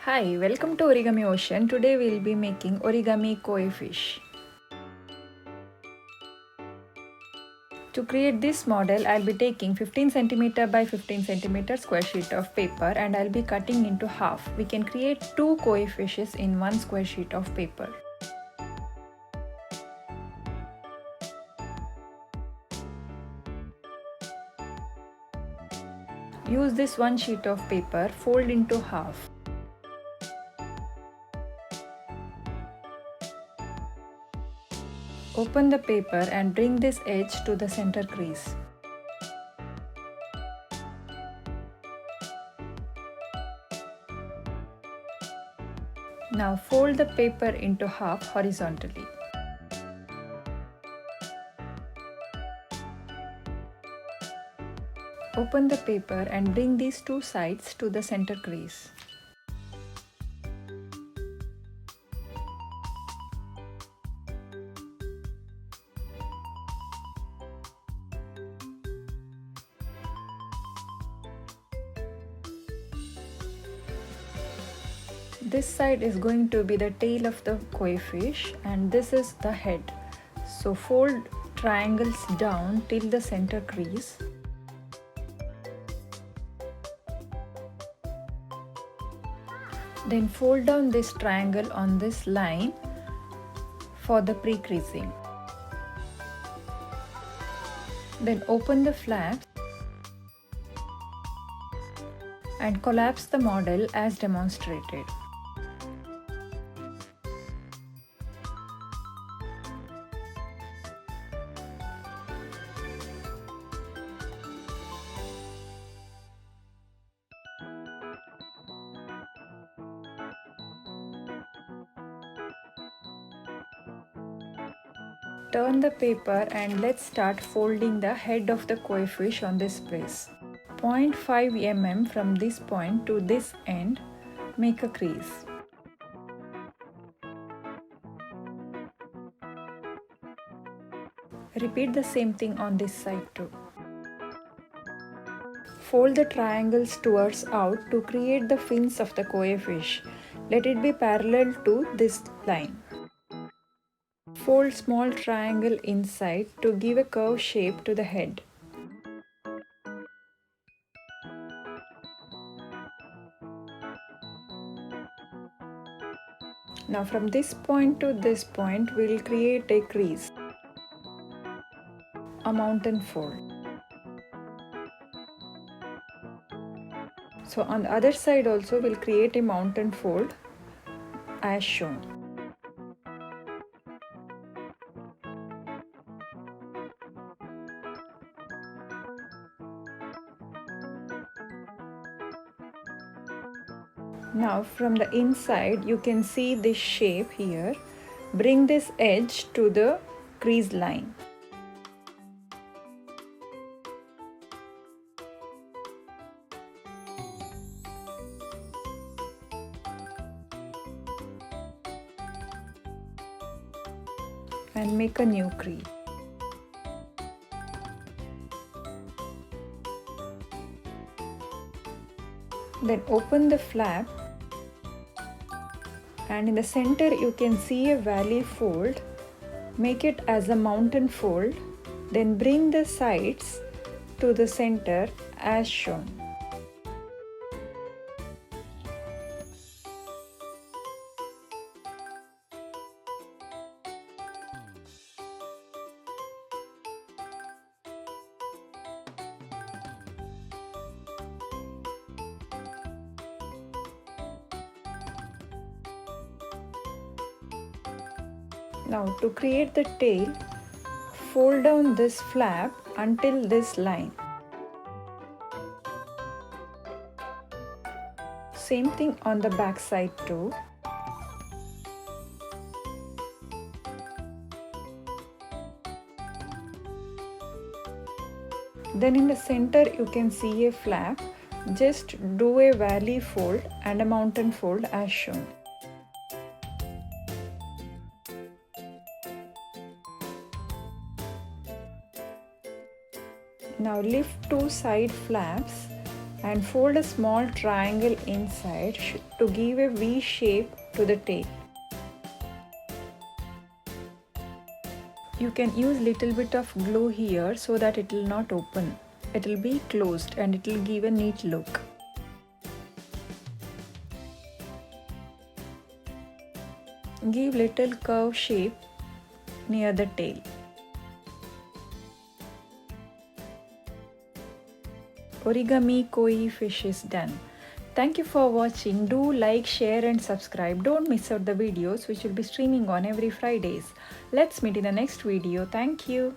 Hi, welcome to Origami Ocean. Today we'll be making Origami Koi fish. To create this model, I'll be taking 15 cm by 15 cm square sheet of paper and I'll be cutting into half. We can create 2 koi fishes in 1 square sheet of paper. Use this 1 sheet of paper, fold into half. Open the paper and bring this edge to the center crease. Now fold the paper into half horizontally. Open the paper and bring these two sides to the center crease. This side is going to be the tail of the koi fish and this is the head. So fold triangles down till the center crease. Then fold down this triangle on this line for the pre-creasing. Then open the flaps and collapse the model as demonstrated. Turn the paper and let's start folding the head of the koi fish on this place. 0.5 mm from this point to this end, make a crease. Repeat the same thing on this side too. Fold the triangles towards out to create the fins of the koi fish. Let it be parallel to this line. Fold small triangle inside to give a curve shape to the head. Now from this point to this point, we'll create a crease, a mountain fold. So on the other side also we'll create a mountain fold as shown. Now from the inside you can see this shape here. Bring this edge to the crease line. And make a new crease. Then open the flap and in the center you can see a valley fold. Make it as a mountain fold, then bring the sides to the center as shown. Now to create the tail, fold down this flap until this line. Same thing on the back side too. Then in the center you can see a flap. Just do a valley fold and a mountain fold as shown. Now lift two side flaps and fold a small triangle inside to give a V shape to the tail. You can use little bit of glue here so that it will not open. It will be closed and it will give a neat look. Give little curve shape near the tail. Origami Koi fish is done. Thank you for watching. Do like, share and subscribe. Don't miss out the videos which will be streaming on every Fridays. Let's meet in the next video. Thank you.